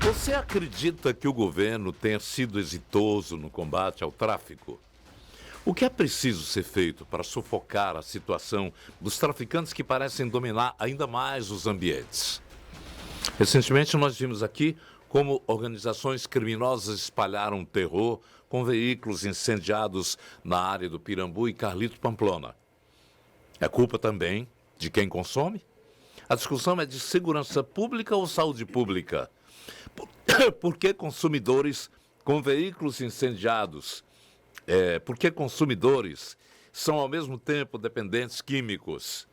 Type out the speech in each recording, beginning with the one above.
Você acredita que o governo tenha sido exitoso no combate ao tráfico? O que é preciso ser feito para sufocar a situação dos traficantes que parecem dominar ainda mais os ambientes? Recentemente nós vimos aqui como organizações criminosas espalharam terror com veículos incendiados na área do Pirambu e Carlito Pamplona. É culpa também de quem consome? A discussão é de segurança pública ou saúde pública? Por que consumidores com veículos incendiados? Por que consumidores são ao mesmo tempo dependentes químicos?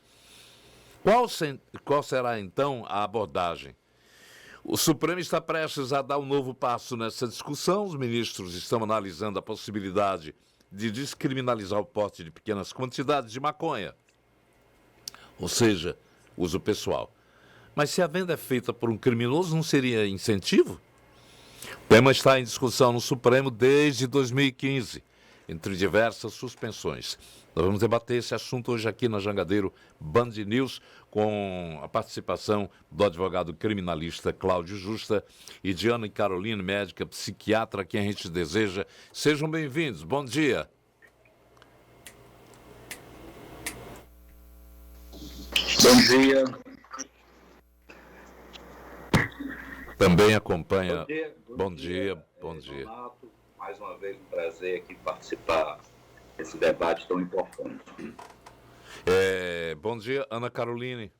Qual será então a abordagem? O Supremo está prestes a dar um novo passo nessa discussão. Os ministros estão analisando a possibilidade de descriminalizar o porte de pequenas quantidades de maconha, ou seja, uso pessoal. Mas se a venda é feita por um criminoso, não seria incentivo? O tema está em discussão no Supremo desde 2015, entre diversas suspensões. Nós vamos debater esse assunto hoje aqui na Jangadeiro Band News, com a participação do advogado criminalista Cláudio Justa e de Ana Caroline, médica psiquiatra, a quem a gente deseja. Sejam bem-vindos. Bom dia. Bom dia. Também acompanha. Bom dia. Donato, mais uma vez um prazer aqui participar desse debate tão importante. Bom dia, Ana Caroline.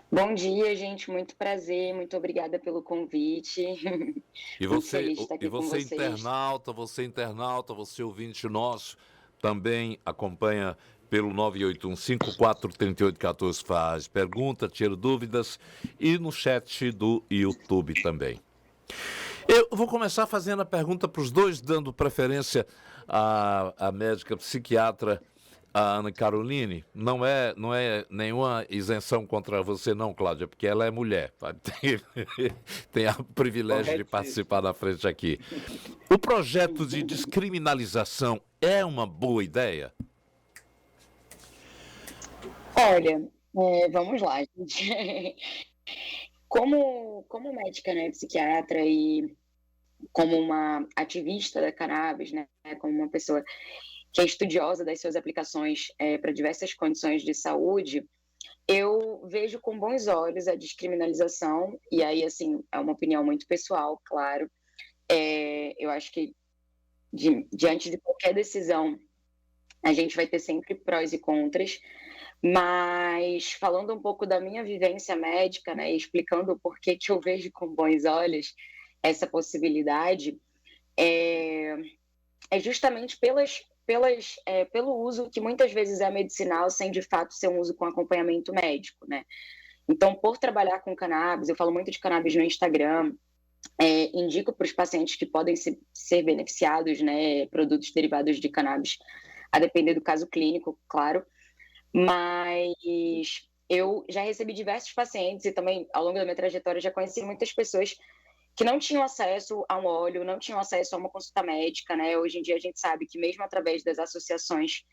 Bom dia, gente. Muito prazer. Muito obrigada pelo convite. E você internauta, você ouvinte nosso, também acompanha pelo 981-543814, faz pergunta, tira dúvidas, e no chat do YouTube também. Eu vou começar fazendo a pergunta para os dois, dando preferência à médica psiquiatra, a Ana Caroline. Não é nenhuma isenção contra você não, Cláudia, porque ela é mulher. Tem o privilégio de participar na frente aqui. O projeto de descriminalização é uma boa ideia? Olha, vamos lá, gente. Como médica, né, psiquiatra e como uma ativista da cannabis, né, como uma pessoa que é estudiosa das suas aplicações para diversas condições de saúde, eu vejo com bons olhos a descriminalização, e aí, assim, é uma opinião muito pessoal, claro. Eu acho que diante de qualquer decisão, a gente vai ter sempre prós e contras, mas falando um pouco da minha vivência médica, né, e explicando o porquê que eu vejo com bons olhos essa possibilidade, é justamente pelo uso que muitas vezes é medicinal, sem de fato ser um uso com acompanhamento médico, né? Então, por trabalhar com cannabis, eu falo muito de cannabis no Instagram, indico para os pacientes que podem ser beneficiados, né, produtos derivados de cannabis, a depender do caso clínico, claro, mas eu já recebi diversos pacientes e também, ao longo da minha trajetória, já conheci muitas pessoas que não tinham acesso a um óleo, não tinham acesso a uma consulta médica, né? Hoje em dia a gente sabe que mesmo através das associações,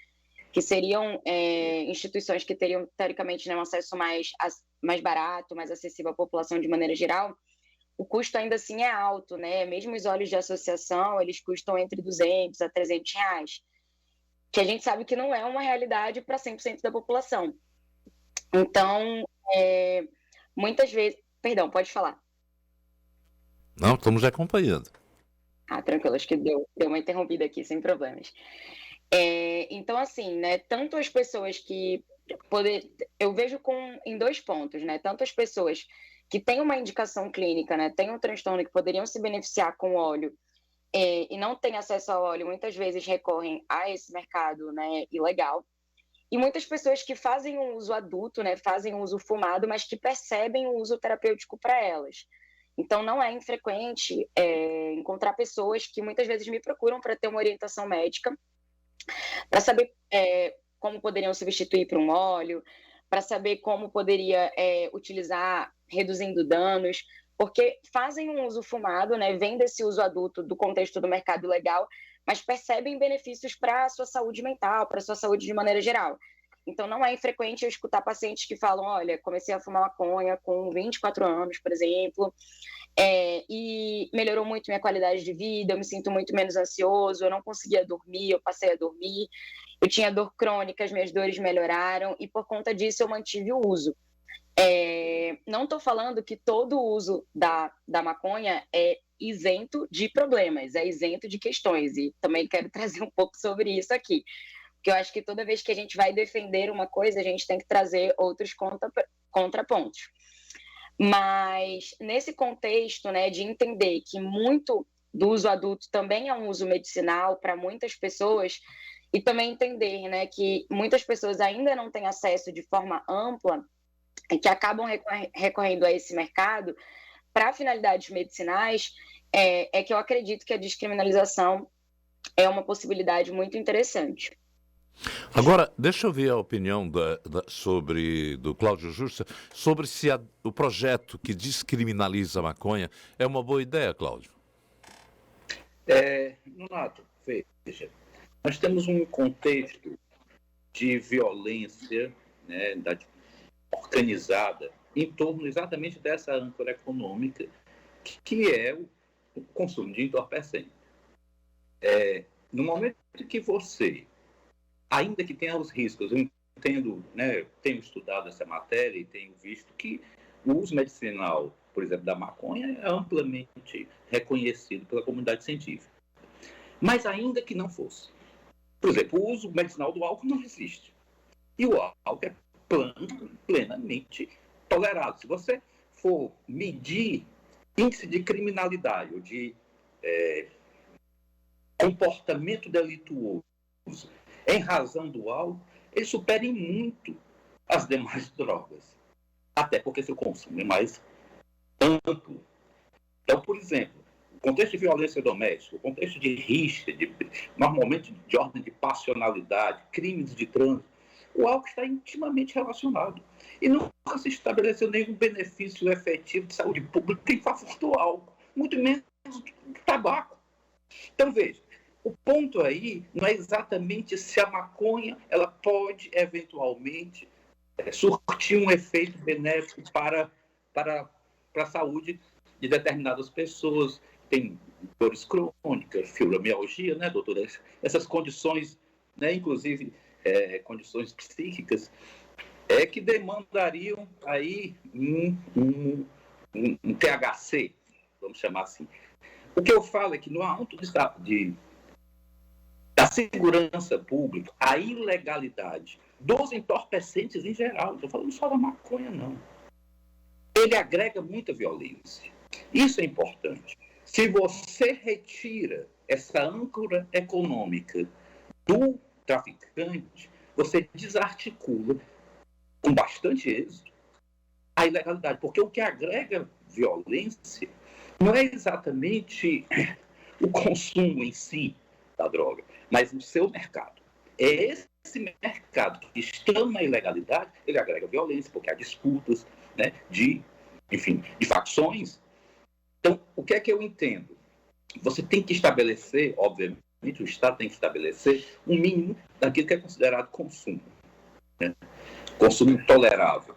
que seriam instituições que teriam, teoricamente, né, um acesso mais barato, mais acessível à população de maneira geral, o custo ainda assim é alto, né? Mesmo os óleos de associação, eles custam entre R$200 a R$300, que a gente sabe que não é uma realidade para 100% da população. Então, muitas vezes... Perdão, pode falar. Não, estamos acompanhando. Tranquilo, acho que deu uma interrompida aqui, sem problemas. Então, assim, né, tanto as pessoas que... eu vejo em dois pontos, né? Tanto as pessoas que têm uma indicação clínica, né, têm um transtorno que poderiam se beneficiar com óleo, e não têm acesso ao óleo, muitas vezes recorrem a esse mercado, né, ilegal. E muitas pessoas que fazem um uso adulto, né, fazem um uso fumado, mas que percebem o uso terapêutico para elas. Então, não é infrequente encontrar pessoas que muitas vezes me procuram para ter uma orientação médica, para saber como poderiam substituir por um óleo, para saber como poderia utilizar reduzindo danos, porque fazem um uso fumado, né, vem desse uso adulto do contexto do mercado legal, mas percebem benefícios para a sua saúde mental, para a sua saúde de maneira geral. Então, não é infrequente eu escutar pacientes que falam, olha, comecei a fumar maconha com 24 anos, por exemplo, E melhorou muito minha qualidade de vida, eu me sinto muito menos ansioso, eu não conseguia dormir, eu passei a dormir, eu tinha dor crônica, as minhas dores melhoraram, e por conta disso eu mantive o uso. Não estou falando que todo o uso da maconha é isento de problemas, é isento de questões, e também quero trazer um pouco sobre isso aqui, porque eu acho que toda vez que a gente vai defender uma coisa, a gente tem que trazer outros contrapontos. Mas nesse contexto, né, de entender que muito do uso adulto também é um uso medicinal para muitas pessoas, e também entender, né, que muitas pessoas ainda não têm acesso de forma ampla e que acabam recorrendo a esse mercado para finalidades medicinais, é que eu acredito que a descriminalização é uma possibilidade muito interessante. Agora, deixa eu ver a opinião do Cláudio Justa sobre se o projeto que descriminaliza a maconha é uma boa ideia, Cláudio. Nonato, veja, nós temos um contexto de violência, né, organizada em torno exatamente dessa âncora econômica, que é o consumo de entorpecente. No momento que você, ainda que tenha os riscos, eu entendo, né, tenho estudado essa matéria e tenho visto que o uso medicinal, por exemplo, da maconha é amplamente reconhecido pela comunidade científica. Mas ainda que não fosse, por exemplo, o uso medicinal do álcool não existe. E o álcool é plenamente tolerado. Se você for medir índice de criminalidade ou de comportamento delituoso em razão do álcool, ele supera em muito as demais drogas. Até porque seu consumo é mais amplo. Então, por exemplo, o contexto de violência doméstica, o contexto de rixa, normalmente de ordem de passionalidade, crimes de trânsito, o álcool está intimamente relacionado. E nunca se estabeleceu nenhum benefício efetivo de saúde pública em favor do álcool, muito menos do tabaco. Então, veja, o ponto aí não é exatamente se a maconha ela pode, eventualmente, surtir um efeito benéfico para a saúde de determinadas pessoas. Tem dores crônicas, fibromialgia, né, doutora? Essas condições, né, inclusive condições psíquicas, que demandariam aí um THC, vamos chamar assim. O que eu falo é que no âmbito da segurança pública, a ilegalidade dos entorpecentes em geral, não estou falando só da maconha, não. Ele agrega muita violência. Isso é importante. Se você retira essa âncora econômica do traficante, você desarticula com bastante êxito a ilegalidade. Porque o que agrega violência não é exatamente o consumo em si da droga, mas o seu mercado. É esse mercado que está na ilegalidade, ele agrega violência, porque há disputas, né, de facções. Então, o que é que eu entendo? Você tem que estabelecer, obviamente, o Estado tem que estabelecer um mínimo daquilo que é considerado consumo, né? Consumo tolerável.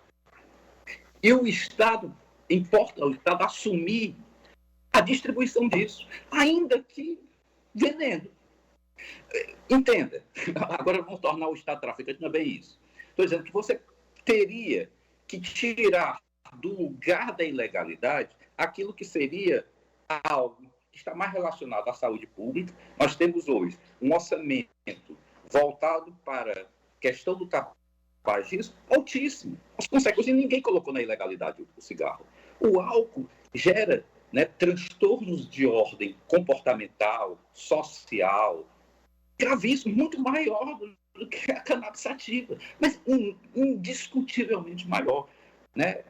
E o Estado, importa ao Estado assumir a distribuição disso, ainda que vendendo. Entenda, agora vamos tornar o Estado traficante, não é bem isso. Estou dizendo que você teria que tirar do lugar da ilegalidade aquilo que seria algo que está mais relacionado à saúde pública. Nós temos hoje um orçamento voltado para a questão do tabagismo altíssimo. As consequências ninguém colocou na ilegalidade o cigarro. O álcool gera, né, transtornos de ordem comportamental, social, gravíssimo, muito maior do que a cannabis sativa, mas indiscutivelmente maior, né?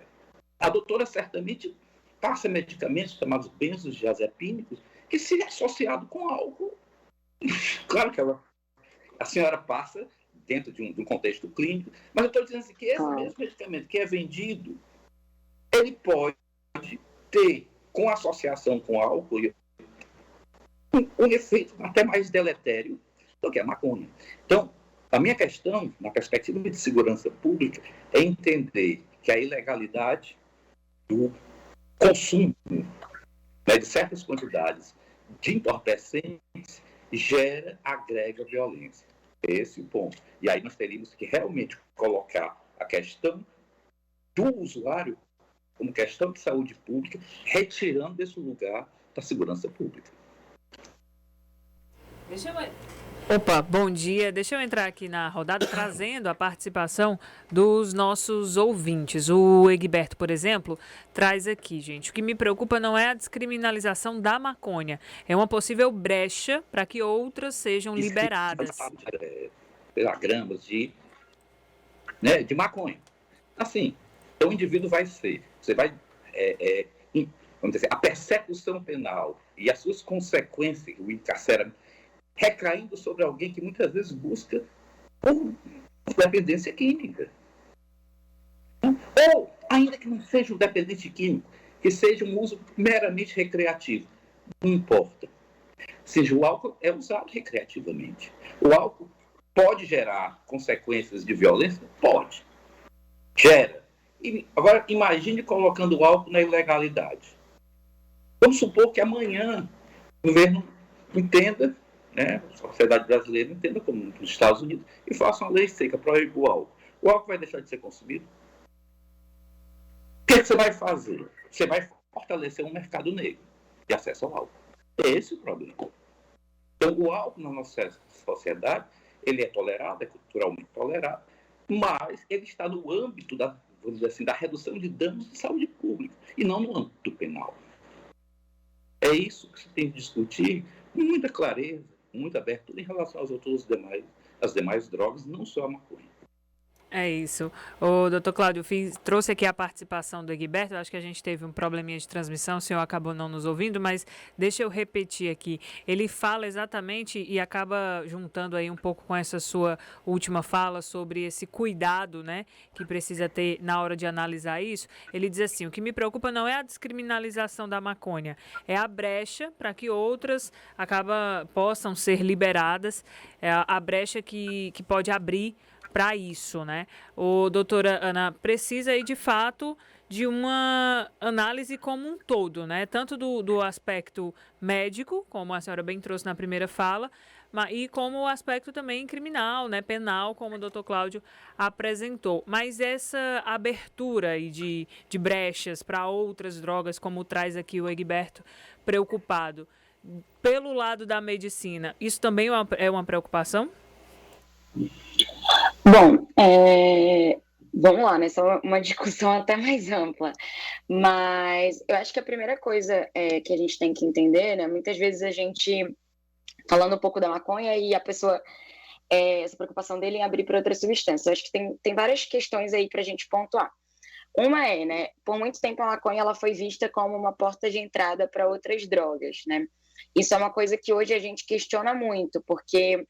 A doutora certamente passa medicamentos chamados benzodiazepínicos que, se associado com álcool, claro que a senhora passa dentro de um contexto clínico, mas eu estou dizendo assim, que esse mesmo medicamento que é vendido, ele pode ter, com associação com álcool, um efeito até mais deletério do que a maconha. Então, a minha questão, na perspectiva de segurança pública, é entender que a ilegalidade do consumo de certas quantidades de entorpecentes agrega violência. Esse é o ponto. E aí nós teríamos que realmente colocar a questão do usuário como questão de saúde pública, retirando desse lugar da segurança pública. Opa, bom dia. Deixa eu entrar aqui na rodada trazendo a participação dos nossos ouvintes. O Egberto, por exemplo, traz aqui, gente. O que me preocupa não é a descriminalização da maconha, é uma possível brecha para que outras sejam liberadas. Gramas de maconha. Assim, então o indivíduo você vai, vamos dizer, a persecução penal e as suas consequências, o encarceramento, recaindo sobre alguém que muitas vezes busca por dependência química. Ou, ainda que não seja um dependente químico, que seja um uso meramente recreativo. Não importa. Seja o álcool é usado recreativamente. O álcool pode gerar consequências de violência? Pode. Gera. Agora, imagine colocando o álcool na ilegalidade. Vamos supor que amanhã o governo entenda, a sociedade brasileira entenda como nos Estados Unidos, e faça uma lei seca, proíbe o álcool. O álcool vai deixar de ser consumido? O que você vai fazer? Você vai fortalecer um mercado negro de acesso ao álcool. Esse é o problema. Então, o álcool na nossa sociedade, ele é tolerado, é culturalmente tolerado, mas ele está no âmbito vamos dizer assim, da redução de danos de saúde pública, e não no âmbito penal. É isso que se tem que discutir com muita clareza, com muita abertura em relação às demais drogas, não só a maconha. É isso. O doutor Cláudio trouxe aqui a participação do Egberto. Eu acho que a gente teve um probleminha de transmissão, o senhor acabou não nos ouvindo, mas deixa eu repetir aqui. Ele fala exatamente e acaba juntando aí um pouco com essa sua última fala sobre esse cuidado, que precisa ter na hora de analisar isso. Ele diz assim: o que me preocupa não é a descriminalização da maconha, é a brecha para que outras possam ser liberadas, é a brecha que pode abrir para isso, O doutora Ana, precisa aí de fato de uma análise como um todo, Tanto do aspecto médico, como a senhora bem trouxe na primeira fala, e como o aspecto também criminal, penal, como o doutor Cláudio apresentou. Mas essa abertura aí de brechas para outras drogas, como traz aqui o Egberto preocupado, pelo lado da medicina, isso também é uma preocupação? Bom, vamos lá, essa é uma discussão até mais ampla, mas eu acho que a primeira coisa que a gente tem que entender, muitas vezes a gente, falando um pouco da maconha, e a pessoa, essa preocupação dele em abrir para outras substâncias, eu acho que tem várias questões aí para a gente pontuar. Uma por muito tempo a maconha ela foi vista como uma porta de entrada para outras drogas, Isso é uma coisa que hoje a gente questiona muito, porque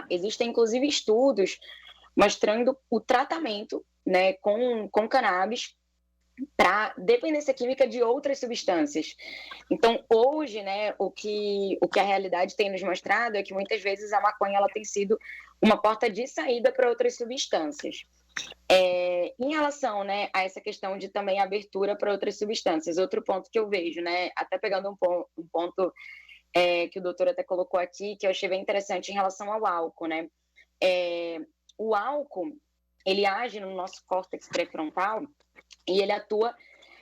existem inclusive estudos mostrando o tratamento com cannabis para dependência química de outras substâncias. Então, hoje, o que a realidade tem nos mostrado é que muitas vezes a maconha ela tem sido uma porta de saída para outras substâncias. Em relação a essa questão de também abertura para outras substâncias, outro ponto que eu vejo, até pegando um ponto que o doutor até colocou aqui, que eu achei bem interessante em relação ao álcool, O álcool, ele age no nosso córtex pré-frontal e ele atua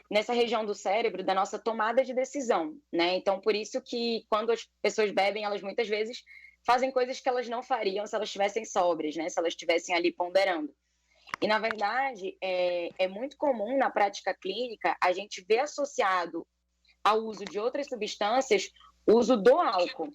nessa região do cérebro da nossa tomada de decisão, Então, por isso que quando as pessoas bebem, elas muitas vezes fazem coisas que elas não fariam se elas estivessem sóbrias, se elas estivessem ali ponderando. E, na verdade, é muito comum na prática clínica a gente ver associado ao uso de outras substâncias o uso do álcool.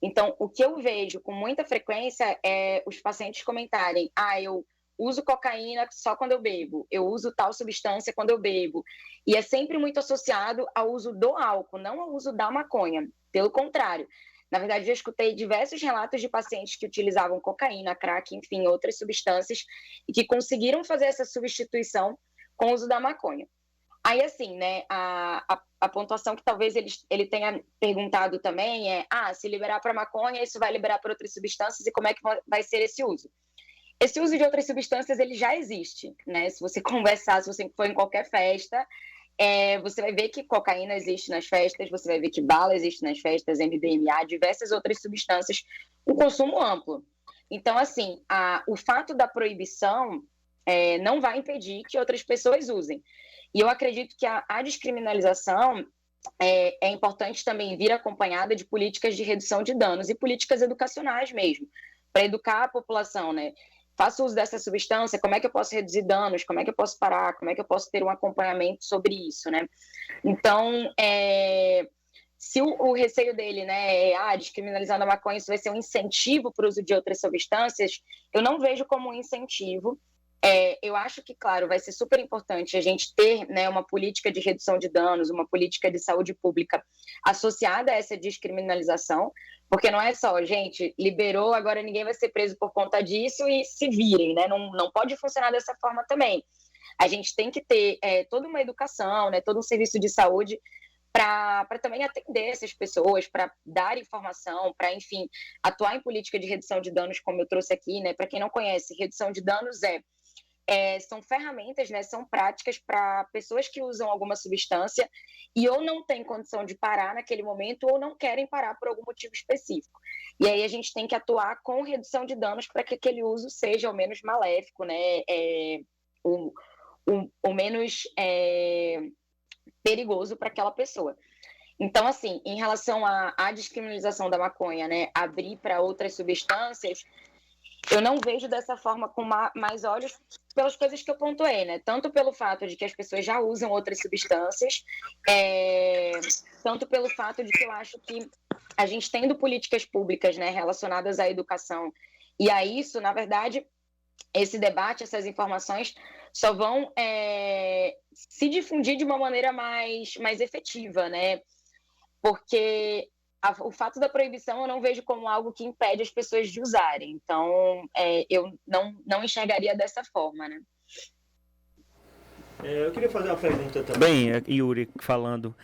Então, o que eu vejo com muita frequência é os pacientes comentarem: eu uso cocaína só quando eu bebo, eu uso tal substância quando eu bebo. E é sempre muito associado ao uso do álcool, não ao uso da maconha. Pelo contrário. Na verdade, eu escutei diversos relatos de pacientes que utilizavam cocaína, crack, enfim, outras substâncias, e que conseguiram fazer essa substituição com o uso da maconha. Aí, assim, a pontuação que talvez ele tenha perguntado também é: se liberar para maconha, isso vai liberar para outras substâncias, e como é que vai ser esse uso? Esse uso de outras substâncias, ele já existe, Se você conversar, se você for em qualquer festa, você vai ver que cocaína existe nas festas, você vai ver que bala existe nas festas, MDMA, diversas outras substâncias, um consumo amplo. Então, assim, o fato da proibição não vai impedir que outras pessoas usem. E eu acredito que a descriminalização é importante também vir acompanhada de políticas de redução de danos e políticas educacionais mesmo, para educar a população, né? Faço uso dessa substância, como é que eu posso reduzir danos, como é que eu posso parar, como é que eu posso ter um acompanhamento sobre isso, né? Então, se o receio dele, né, descriminalizando a maconha, isso vai ser um incentivo para o uso de outras substâncias, eu não vejo como um incentivo. Eu acho que, claro, vai ser super importante a gente ter, né, uma política de redução de danos, uma política de saúde pública associada a essa descriminalização, porque não é só, gente, liberou, agora ninguém vai ser preso por conta disso e se virem, né? Não pode funcionar dessa forma também. A gente tem que ter toda uma educação, né, todo um serviço de saúde para também atender essas pessoas, para dar informação, para, enfim, atuar em política de redução de danos, como eu trouxe aqui, né? Para quem não conhece, redução de danos são ferramentas, né, são práticas para pessoas que usam alguma substância e ou não têm condição de parar naquele momento ou não querem parar por algum motivo específico. E aí a gente tem que atuar com redução de danos para que aquele uso seja o menos maléfico, né, o menos perigoso para aquela pessoa. Então, assim, em relação à descriminalização da maconha, né, abrir para outras substâncias, eu não vejo dessa forma com mais olhos pelas coisas que eu pontuei, né? Tanto pelo fato de que as pessoas já usam outras substâncias, tanto pelo fato de que eu acho que a gente tendo políticas públicas, né, relacionadas à educação e a isso, na verdade, esse debate, essas informações só vão se difundir de uma maneira mais efetiva, né? Porque o fato da proibição eu não vejo como algo que impede as pessoas de usarem. Então, eu não enxergaria dessa forma, né? Eu queria fazer uma pergunta também, Yuri, falando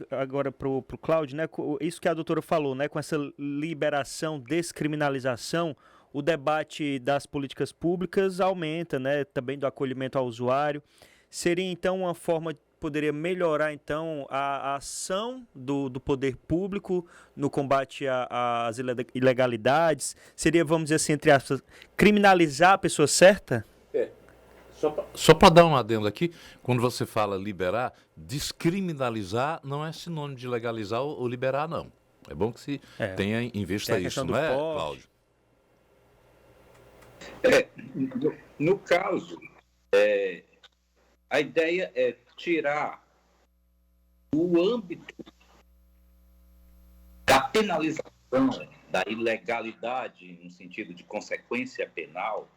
agora pro Cláudio, né? Isso que a doutora falou, né? Com essa liberação, descriminalização, o debate das políticas públicas aumenta, né? Também do acolhimento ao usuário. Seria, então, uma forma... poderia melhorar, então, a ação do poder público no combate às ilegalidades? Seria, vamos dizer assim, entre aspas, criminalizar a pessoa certa? Só para dar um adendo aqui, quando você fala liberar, descriminalizar não é sinônimo de legalizar ou liberar, não. É bom que se tenha em vista isso, não é, Cláudio? No caso, a ideia é tirar o âmbito da penalização, da ilegalidade, no sentido de consequência penal,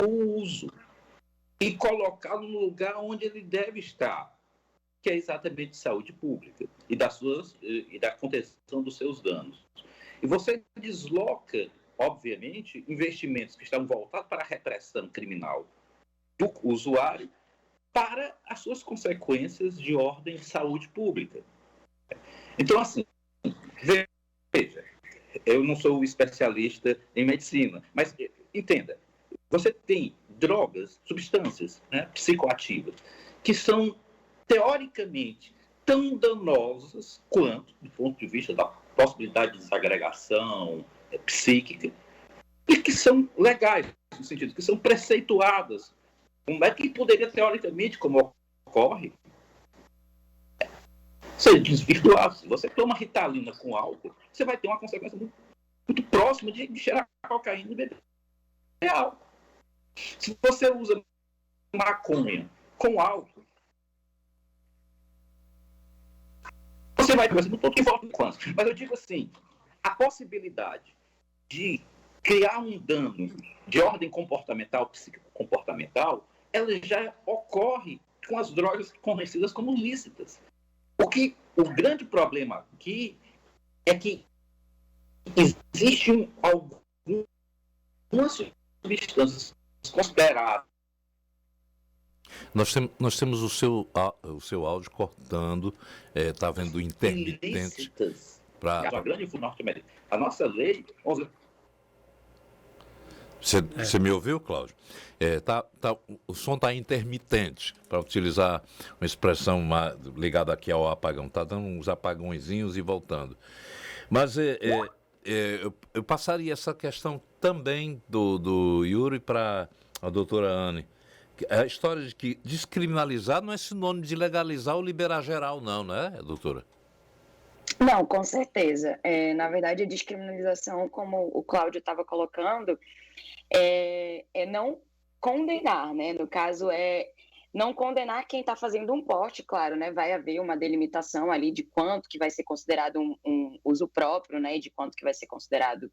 o uso, e colocá-lo no lugar onde ele deve estar, que é exatamente saúde pública e da contenção dos seus danos. E você desloca, obviamente, investimentos que estão voltados para a repressão criminal do usuário para as suas consequências de ordem de saúde pública. Então, assim, veja, eu não sou especialista em medicina, mas entenda, você tem drogas, substâncias, né, psicoativas, que são, teoricamente, tão danosas quanto, do ponto de vista da possibilidade de desagregação psíquica, e que são legais, no sentido que são preceituadas. Como é que poderia, teoricamente, como ocorre, ser desvirtuado? Se você toma Ritalina com álcool, você vai ter uma consequência muito próxima de cheirar cocaína e beber álcool. Se você usa maconha com álcool, você vai ter um ponto que volta em quanto. Mas eu digo assim, a possibilidade de criar um dano de ordem comportamental, psicocomportamental, ela já ocorre com as drogas conhecidas como lícitas. O grande problema aqui é que existem algumas substâncias consideradas. Nós temos o seu áudio cortando, está vendo intermitente. Para a grande norte-americana. A nossa lei... Você me ouviu, Cláudio? O som está intermitente, para utilizar uma expressão ligada aqui ao apagão. Está dando uns apagõezinhos e voltando. Mas eu passaria essa questão também do Yuri para a doutora Anne. A história de que descriminalizar não é sinônimo de legalizar ou liberar geral, não é, doutora? Não, com certeza. Na verdade, a descriminalização, como o Cláudio estava colocando, é não condenar, né? No caso, é não condenar quem está fazendo um porte, claro, né? Vai haver uma delimitação ali de quanto que vai ser considerado um uso próprio, né? E de quanto que vai ser considerado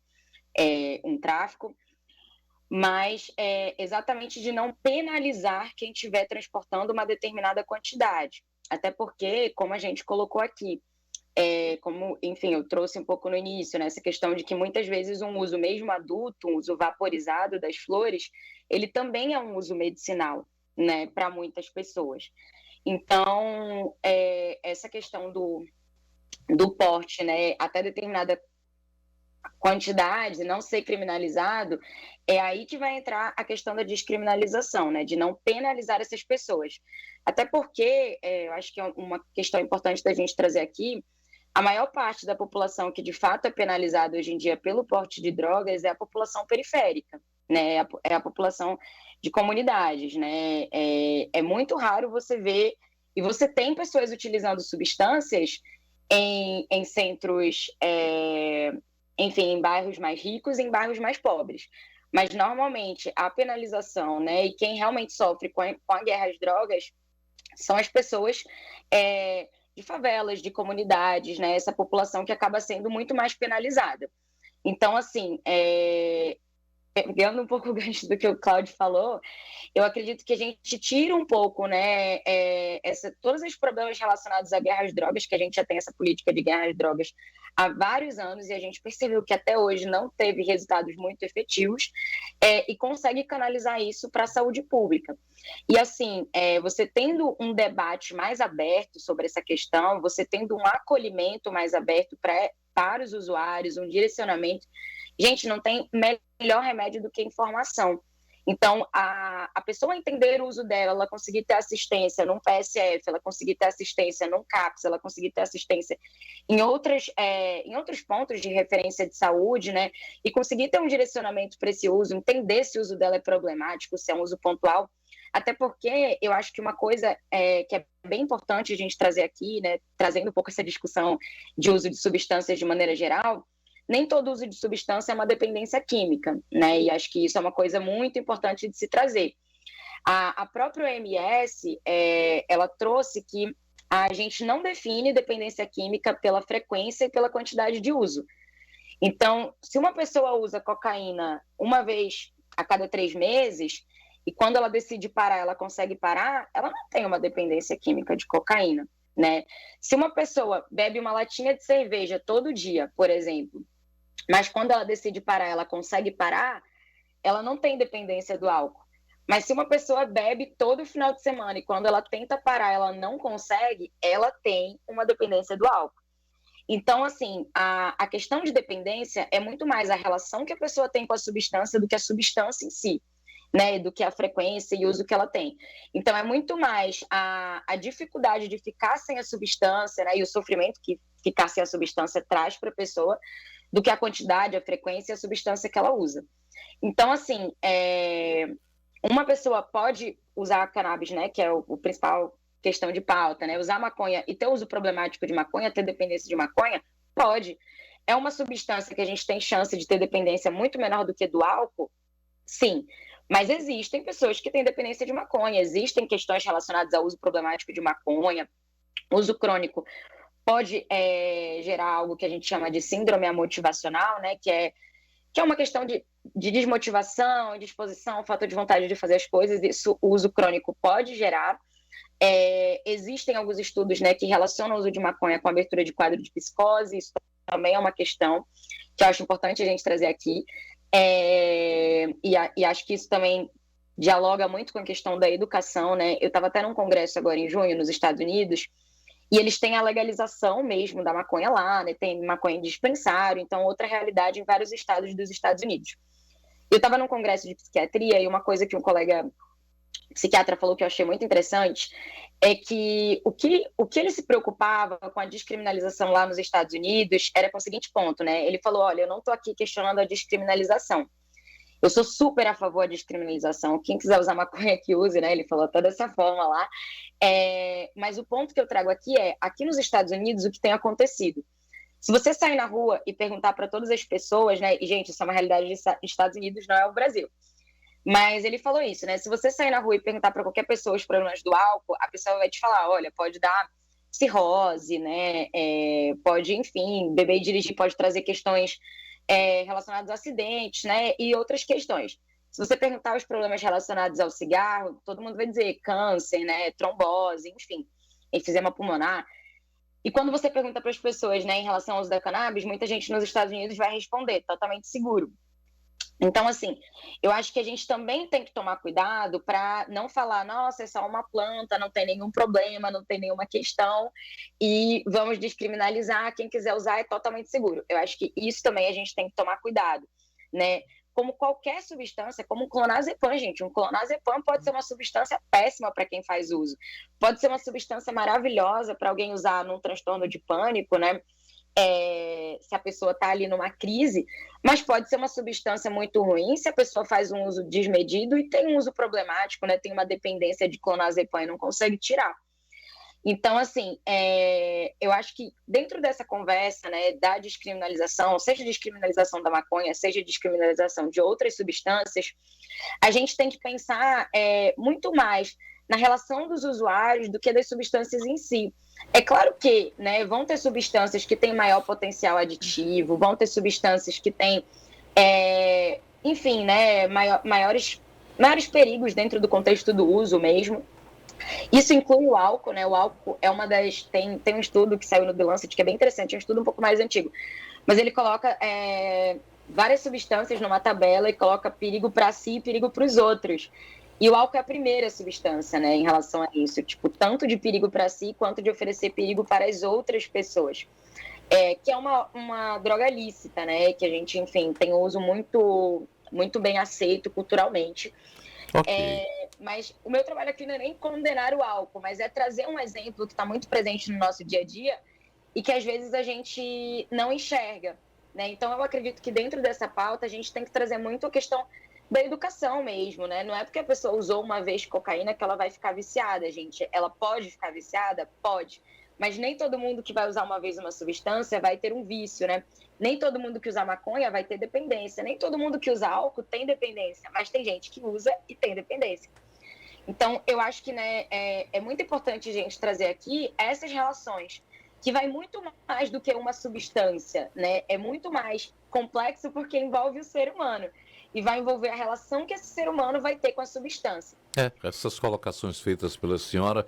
um tráfico, mas exatamente de não penalizar quem estiver transportando uma determinada quantidade. Até porque, como a gente colocou aqui, como, enfim, eu trouxe um pouco no início, né, essa questão de que muitas vezes um uso mesmo adulto, um uso vaporizado das flores, ele também é um uso medicinal, né, para muitas pessoas. Então, essa questão do porte, né, até determinada quantidade, não ser criminalizado, é aí que vai entrar a questão da descriminalização, né, de não penalizar essas pessoas. Até porque, eu acho que é uma questão importante da gente trazer aqui, a maior parte da população que de fato é penalizada hoje em dia pelo porte de drogas é a população periférica, né? É a população de comunidades, né? É muito raro você ver, e você tem pessoas utilizando substâncias em centros, enfim, em bairros mais ricos e em bairros mais pobres. Mas normalmente a penalização, né? E quem realmente sofre com a guerra às drogas são as pessoas de favelas, de comunidades, né? Essa população que acaba sendo muito mais penalizada. Então, assim, pegando um pouco o gancho do que o Cláudio falou, eu acredito que a gente tira um pouco, né, todos os problemas relacionados à guerra às drogas, que a gente já tem essa política de guerra às drogas há vários anos, e a gente percebeu que até hoje não teve resultados muito efetivos, e consegue canalizar isso para a saúde pública. E assim, você tendo um debate mais aberto sobre essa questão, você tendo um acolhimento mais aberto para os usuários, um direcionamento, gente, não tem melhor remédio do que informação. Então, a pessoa entender o uso dela, ela conseguir ter assistência num PSF, ela conseguir ter assistência num CAPS, ela conseguir ter assistência em outros pontos de referência de saúde, né? E conseguir ter um direcionamento para esse uso, entender se o uso dela é problemático, se é um uso pontual. Até porque eu acho que uma coisa que é bem importante a gente trazer aqui, né? Trazendo um pouco essa discussão de uso de substâncias de maneira geral, nem todo uso de substância é uma dependência química, né? E acho que isso é uma coisa muito importante de se trazer. A própria OMS, ela trouxe que a gente não define dependência química pela frequência e pela quantidade de uso. Então, se uma pessoa usa cocaína uma vez a cada 3 meses, e quando ela decide parar, ela consegue parar, ela não tem uma dependência química de cocaína, né? Se uma pessoa bebe uma latinha de cerveja todo dia, por exemplo, mas quando ela decide parar, ela consegue parar, ela não tem dependência do álcool. Mas se uma pessoa bebe todo final de semana e quando ela tenta parar, ela não consegue, ela tem uma dependência do álcool. Então, assim, a questão de dependência é muito mais a relação que a pessoa tem com a substância do que a substância em si, né? Do que a frequência e uso que ela tem. Então, é muito mais a dificuldade de ficar sem a substância, né? E o sofrimento que ficar sem a substância traz para a pessoa, do que a quantidade, a frequência e a substância que ela usa. Então, assim, uma pessoa pode usar a cannabis, né, que é o principal questão de pauta, né, usar maconha e ter uso problemático de maconha, ter dependência de maconha? Pode. É uma substância que a gente tem chance de ter dependência muito menor do que do álcool? Sim. Mas existem pessoas que têm dependência de maconha, existem questões relacionadas ao uso problemático de maconha, uso crônico pode gerar algo que a gente chama de síndrome amotivacional, né? Que é uma questão de desmotivação, indisposição, falta de vontade de fazer as coisas. Isso o uso crônico pode gerar. Existem alguns estudos, né, que relacionam o uso de maconha com a abertura de quadro de psicose. Isso também é uma questão que eu acho importante a gente trazer aqui. E acho que isso também dialoga muito com a questão da educação, né? Eu estava até num congresso agora em junho nos Estados Unidos, e eles têm a legalização mesmo da maconha lá, né? Tem maconha em dispensário, então outra realidade em vários estados dos Estados Unidos. Eu estava num congresso de psiquiatria e uma coisa que um colega psiquiatra falou que eu achei muito interessante é que o que ele se preocupava com a descriminalização lá nos Estados Unidos era com o seguinte ponto, né? Ele falou, olha, eu não estou aqui questionando a descriminalização. Eu sou super a favor da descriminalização. Quem quiser usar maconha que use, né? Ele falou até dessa forma lá. Mas o ponto que eu trago aqui é, aqui nos Estados Unidos, o que tem acontecido. Se você sair na rua e perguntar para todas as pessoas, né? E, gente, isso é uma realidade dos Estados Unidos, não é o Brasil. Mas ele falou isso, né? Se você sair na rua e perguntar para qualquer pessoa os problemas do álcool, a pessoa vai te falar, olha, pode dar cirrose, né? Pode, enfim, beber e dirigir pode trazer questões relacionadas a acidentes, né? E outras questões. Se você perguntar os problemas relacionados ao cigarro, todo mundo vai dizer câncer, né? Trombose, enfim, enfisema pulmonar. E quando você pergunta para as pessoas, né, em relação ao uso da cannabis, muita gente nos Estados Unidos vai responder totalmente seguro. Então, assim, eu acho que a gente também tem que tomar cuidado para não falar, nossa, é só uma planta, não tem nenhum problema, não tem nenhuma questão e vamos descriminalizar, quem quiser usar é totalmente seguro. Eu acho que isso também a gente tem que tomar cuidado, né? Como qualquer substância, como o clonazepam, gente. Um clonazepam pode ser uma substância péssima para quem faz uso. Pode ser uma substância maravilhosa para alguém usar num transtorno de pânico, né? Se a pessoa está ali numa crise, mas pode ser uma substância muito ruim se a pessoa faz um uso desmedido e tem um uso problemático, né? Tem uma dependência de clonazepam e não consegue tirar. Então, assim, eu acho que dentro dessa conversa, né, da descriminalização, seja descriminalização da maconha, seja descriminalização de outras substâncias, a gente tem que pensar muito mais na relação dos usuários do que das substâncias em si. É claro que, né, vão ter substâncias que têm maior potencial aditivo, vão ter substâncias que têm, enfim, né, maiores perigos dentro do contexto do uso mesmo. Isso inclui o álcool, né? O álcool é uma das... Tem um estudo que saiu no The Lancet que é bem interessante, é um estudo um pouco mais antigo, mas ele coloca várias substâncias numa tabela e coloca perigo para si e perigo para os outros. E o álcool é a primeira substância, né, em relação a isso, tipo, tanto de perigo para si quanto de oferecer perigo para as outras pessoas. Que é uma droga lícita, né, que a gente, enfim, tem um uso muito, muito bem aceito culturalmente. Ok. Mas o meu trabalho aqui não é nem condenar o álcool, mas é trazer um exemplo que está muito presente no nosso dia a dia e que às vezes a gente não enxerga, né? Então eu acredito que dentro dessa pauta a gente tem que trazer muito a questão da educação mesmo, né? Não é porque a pessoa usou uma vez cocaína que ela vai ficar viciada, gente. Ela pode ficar viciada? Pode. Mas nem todo mundo que vai usar uma vez uma substância vai ter um vício, né? Nem todo mundo que usa maconha vai ter dependência. Nem todo mundo que usa álcool tem dependência. Mas tem gente que usa e tem dependência. Então, eu acho que, né, é muito importante a gente trazer aqui essas relações, que vai muito mais do que uma substância, né? É muito mais complexo porque envolve o ser humano. E vai envolver a relação que esse ser humano vai ter com a substância. Essas colocações feitas pela senhora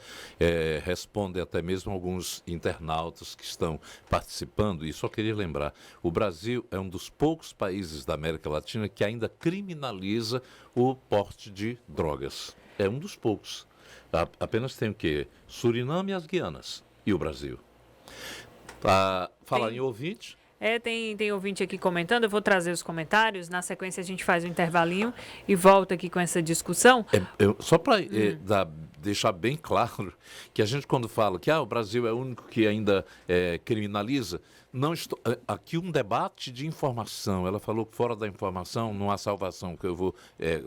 respondem até mesmo alguns internautas que estão participando. E só queria lembrar, o Brasil é um dos poucos países da América Latina que ainda criminaliza o porte de drogas. É um dos poucos. Apenas tem o quê? Suriname e as Guianas. E o Brasil. Falar em ouvinte... Tem ouvinte aqui comentando, eu vou trazer os comentários, na sequência a gente faz um intervalinho e volta aqui com essa discussão. Só para deixar bem claro que a gente quando fala que o Brasil é o único que ainda criminaliza, aqui um debate de informação, ela falou que fora da informação não há salvação, que eu vou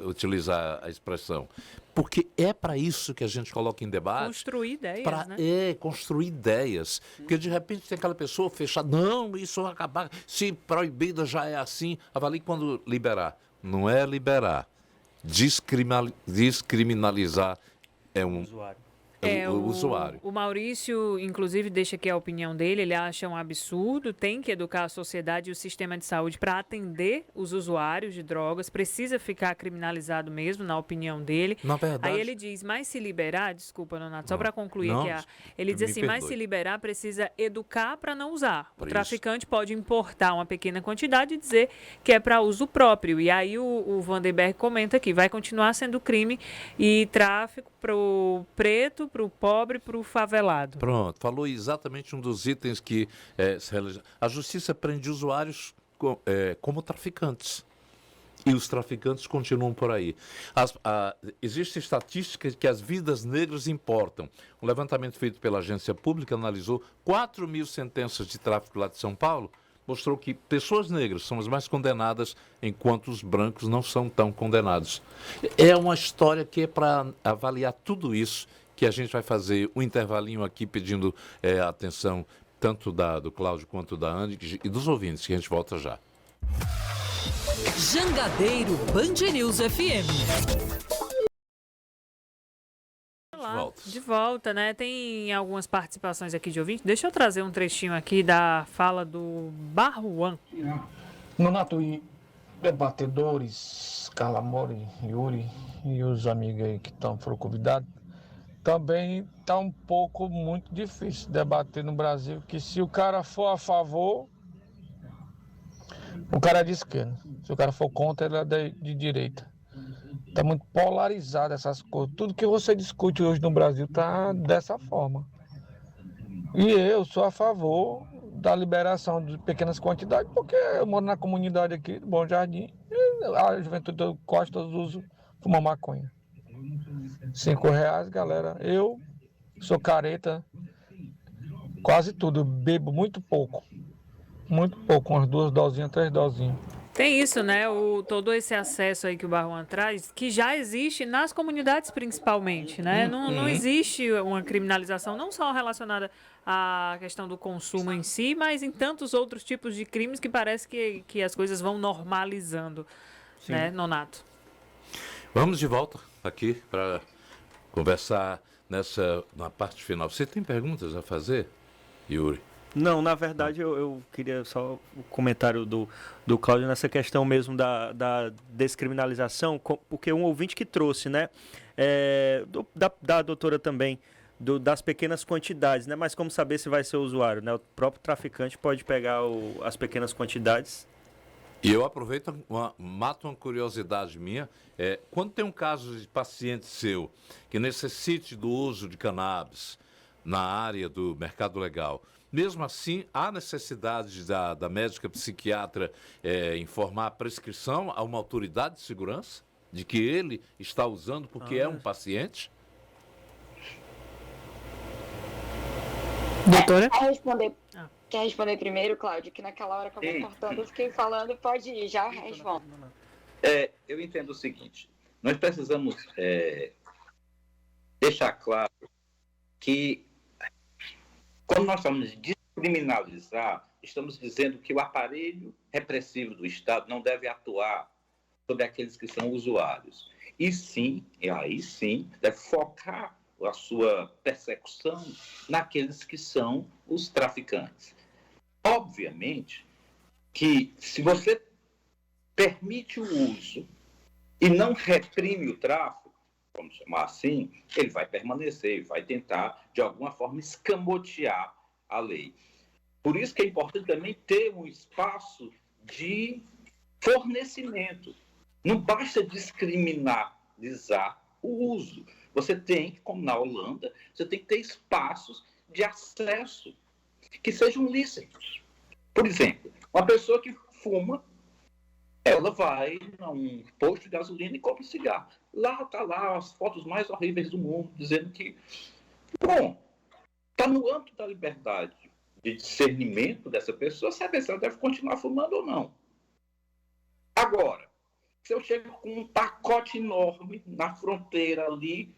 utilizar a expressão. Porque é para isso que a gente coloca em debate. Construir ideias, né? Construir ideias. Porque de repente tem aquela pessoa fechada, não, isso vai acabar, se proibida já é assim, avalie quando liberar. Não é liberar. Descriminalizar é um... Usuário. O usuário. O Maurício, inclusive, deixa aqui a opinião dele, ele acha um absurdo, tem que educar a sociedade e o sistema de saúde para atender os usuários de drogas, precisa ficar criminalizado mesmo, na opinião dele. Na verdade... Aí ele diz, mas se liberar, desculpa, Nonato, só para concluir aqui, ele diz assim, mas se liberar, precisa educar para não usar. O traficante pode importar uma pequena quantidade e dizer que é para uso próprio. E aí o Vandenberg comenta aqui, vai continuar sendo crime e tráfico para o preto, para o pobre, para o favelado. Pronto, falou exatamente um dos itens que a justiça prende usuários como traficantes. E os traficantes continuam por aí. Existe estatística de que as vidas negras importam. Um levantamento feito pela agência pública analisou 4.000 sentenças de tráfico lá de São Paulo, mostrou que pessoas negras são as mais condenadas, enquanto os brancos não são tão condenados. É uma história que é para avaliar tudo isso, que a gente vai fazer um intervalinho aqui pedindo a atenção tanto do Cláudio quanto da Andy e dos ouvintes, que a gente volta já. Jangadeiro Band News FM. Olá, de volta, né? Tem algumas participações aqui de ouvintes. Deixa eu trazer um trechinho aqui da fala do Barruan. Nonato e debatedores, Carla Mori, Yuri e os amigos aí que foram convidados, também está um pouco muito difícil debater no Brasil, que se o cara for a favor, o cara é de esquerda. Se o cara for contra, ele é de direita. Está muito polarizado essas coisas. Tudo que você discute hoje no Brasil está dessa forma. E eu sou a favor da liberação de pequenas quantidades, porque eu moro na comunidade aqui do Bom Jardim e a juventude do Costa usa fuma maconha. R$5, galera. Eu sou careta, quase tudo. Bebo muito pouco, umas 2 dosinhas, 3 dosinhas. Tem isso, né? Todo esse acesso aí que o Barruan traz, que já existe nas comunidades principalmente, né? Não existe uma criminalização, não só relacionada à questão do consumo em si, mas em tantos outros tipos de crimes que parece que as coisas vão normalizando, né, Nonato? Vamos de volta aqui para conversar na parte final. Você tem perguntas a fazer, Yuri? Não, na verdade eu queria só o comentário do Cláudio nessa questão mesmo da descriminalização, porque um ouvinte que trouxe, né, da doutora também, das pequenas quantidades, né, mas como saber se vai ser o usuário, né, o próprio traficante pode pegar as pequenas quantidades. E eu aproveito, mato uma curiosidade minha, quando tem um caso de paciente seu que necessite do uso de cannabis na área do mercado legal, mesmo assim, há necessidade da médica psiquiatra informar a prescrição a uma autoridade de segurança de que ele está usando porque é um paciente? Doutora? Quer responder primeiro, Cláudio? Que naquela hora acabou cortando, eu fiquei falando, pode ir, já respondo. Eu entendo o seguinte, nós precisamos deixar claro que quando nós falamos de descriminalizar, estamos dizendo que o aparelho repressivo do Estado não deve atuar sobre aqueles que são usuários. E sim, aí sim, deve focar a sua persecução naqueles que são os traficantes. Obviamente que se você permite o uso e não reprime o tráfico, vamos chamar assim, ele vai permanecer, vai tentar, de alguma forma, escamotear a lei. Por isso que é importante também ter um espaço de fornecimento. Não basta descriminalizar o uso. Você tem, como na Holanda, você tem que ter espaços de acesso que sejam lícitos. Por exemplo, uma pessoa que fuma, ela vai a um posto de gasolina e compra um cigarro. Lá está lá as fotos mais horríveis do mundo, dizendo que, bom, está no âmbito da liberdade de discernimento dessa pessoa, se a pessoa deve continuar fumando ou não. Agora, se eu chego com um pacote enorme na fronteira ali,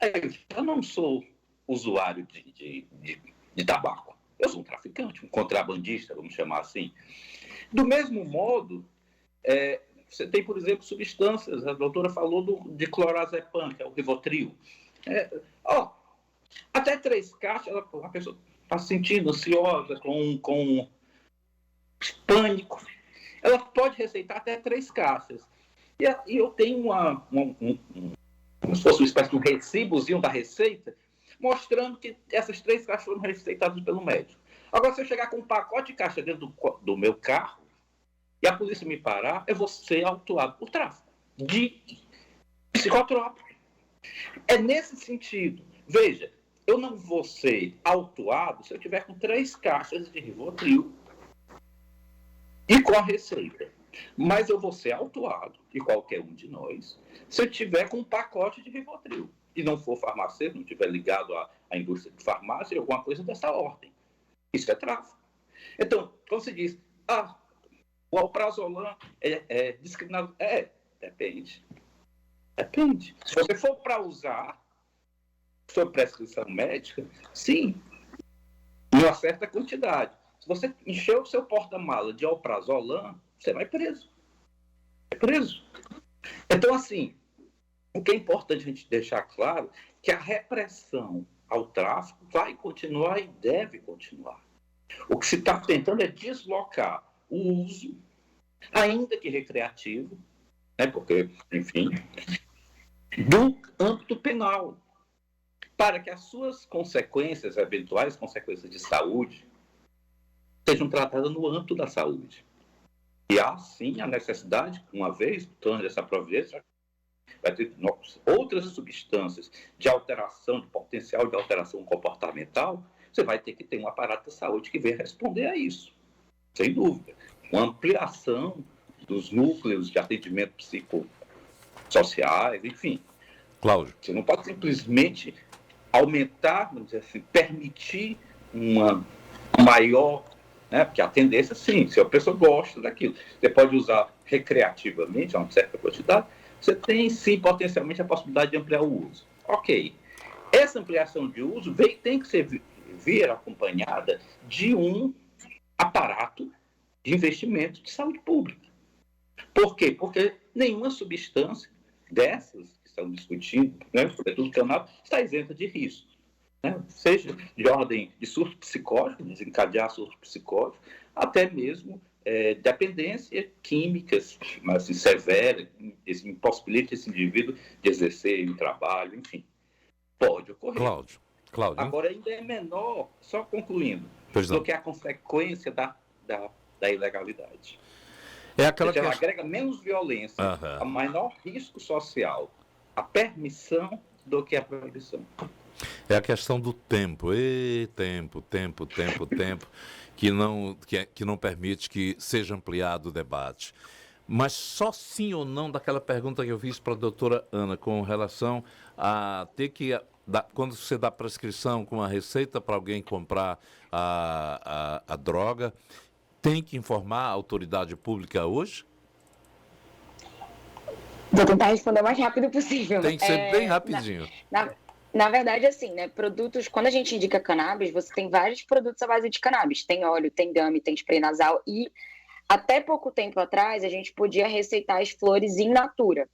eu já não sou usuário de tabaco. Eu sou um traficante, um contrabandista, vamos chamar assim. Do mesmo modo, você tem, por exemplo, substâncias, a doutora falou de clorazepam, que é o Rivotril. Até 3 caixas, a pessoa está se sentindo ansiosa, com pânico. Ela pode receitar até 3 caixas. E eu tenho como se fosse uma espécie de um recibozinho da receita, mostrando que essas 3 caixas foram receitadas pelo médico. Agora, se eu chegar com um pacote de caixa dentro do meu carro, e a polícia me parar, eu vou ser autuado por tráfico de psicotrópico. É nesse sentido. Veja, eu não vou ser autuado se eu tiver com 3 caixas de Rivotril e com a receita. Mas eu vou ser autuado, e qualquer um de nós, se eu tiver com um pacote de Rivotril e não for farmacêutico, não estiver ligado à indústria de farmácia, alguma coisa dessa ordem. Isso é tráfico. Então, quando se diz, o alprazolam é discriminado. Depende. Depende. Se você for para usar sob prescrição médica, sim, em uma certa quantidade. Se você encher o seu porta-mala de alprazolam, você vai preso. É preso. Então, assim, o que é importante a gente deixar claro é que a repressão ao tráfico vai continuar e deve continuar. O que se está tentando é deslocar o uso, ainda que recreativo, né, porque, enfim, do âmbito penal, para que as suas consequências, eventuais consequências de saúde, sejam tratadas no âmbito da saúde. E há, sim, a necessidade, uma vez tornando essa providência, vai ter outras substâncias de alteração, de potencial de alteração comportamental, você vai ter que ter um aparato de saúde que venha responder a isso, sem dúvida. Uma ampliação dos núcleos de atendimento psicossociais, enfim. Cláudio. Você não pode simplesmente aumentar, vamos dizer assim, permitir uma maior, né? Porque a tendência, sim, se a pessoa gosta daquilo, você pode usar recreativamente, a uma certa quantidade, você tem, sim, potencialmente a possibilidade de ampliar o uso. Ok. Essa ampliação de uso tem que vir acompanhada de um aparato de investimento de saúde pública. Por quê? Porque nenhuma substância dessas que estão discutindo, né, sobretudo o cannabis, está isenta de risco. Né? Seja de ordem de surto psicótico, desencadear surto psicótico, até mesmo dependência químicas, mas assim, severa, impossibilita esse indivíduo de exercer um trabalho, enfim. Pode ocorrer. Cláudio. Agora, ainda é menor, só concluindo, do que a consequência da ilegalidade. É aquela ela agrega menos violência, a menor risco social, a permissão do que a proibição. É a questão do tempo. Tempo, que não permite que seja ampliado o debate. Mas só sim ou não daquela pergunta que eu fiz para a doutora Ana, com relação a ter que, quando você dá prescrição com a receita para alguém comprar a droga, tem que informar a autoridade pública hoje? Vou tentar responder o mais rápido possível. Tem que ser bem rapidinho. Na verdade, assim, né, produtos, quando a gente indica cannabis, você tem vários produtos à base de cannabis. Tem óleo, tem gummy, tem spray nasal e até pouco tempo atrás a gente podia receitar as flores in natura.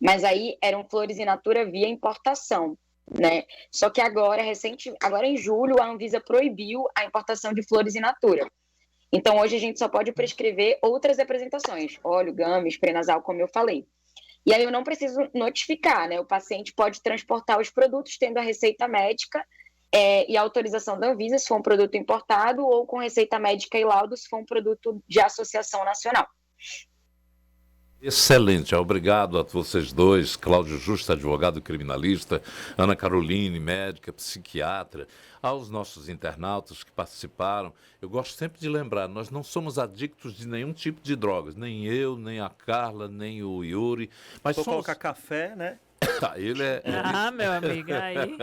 Mas aí eram flores in natura via importação, né? Só que agora em julho, a Anvisa proibiu a importação de flores in natura. Então hoje a gente só pode prescrever outras apresentações, óleo, gummy, spray nasal, como eu falei. E aí eu não preciso notificar, né? O paciente pode transportar os produtos tendo a receita médica e a autorização da Anvisa, se for um produto importado, ou com receita médica e laudo, se for um produto de associação nacional. Excelente, obrigado a vocês dois, Cláudio Justo, advogado criminalista, Ana Caroline, médica, psiquiatra, aos nossos internautas que participaram. Eu gosto sempre de lembrar, nós não somos adictos de nenhum tipo de drogas, nem eu, nem a Carla, nem o Yuri. Mas vou colocar café, né? Ele meu amigo, aí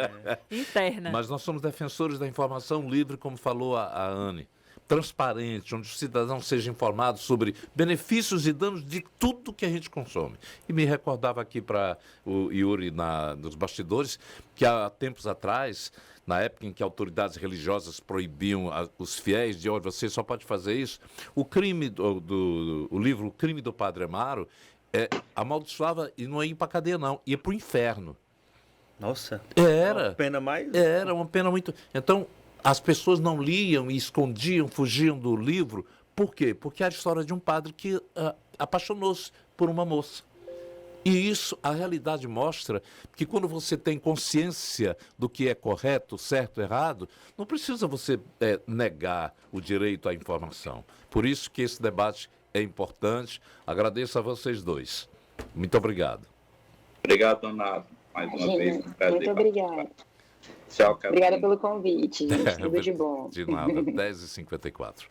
interna. Mas nós somos defensores da informação livre, como falou a Anne. Transparente, onde o cidadão seja informado sobre benefícios e danos de tudo que a gente consome. E me recordava aqui para o Yuri nos bastidores que há tempos atrás, na época em que autoridades religiosas proibiam os fiéis de, olha, você só pode fazer isso, o crime o livro O Crime do Padre Amaro amaldiçoava e não ia para a cadeia não, ia para o inferno. Nossa. Era. Uma pena mais? Era uma pena muito... Então, as pessoas não liam e escondiam, fugiam do livro. Por quê? Porque era a história de um padre que apaixonou-se por uma moça. E isso, a realidade mostra que quando você tem consciência do que é correto, certo, errado, não precisa você negar o direito à informação. Por isso que esse debate é importante. Agradeço a vocês dois. Muito obrigado. Obrigado, Donato. Mais uma vez. Muito obrigada. Tchau, Carolina. Obrigada pelo convite, gente. Tudo de bom. De nada. 10h54.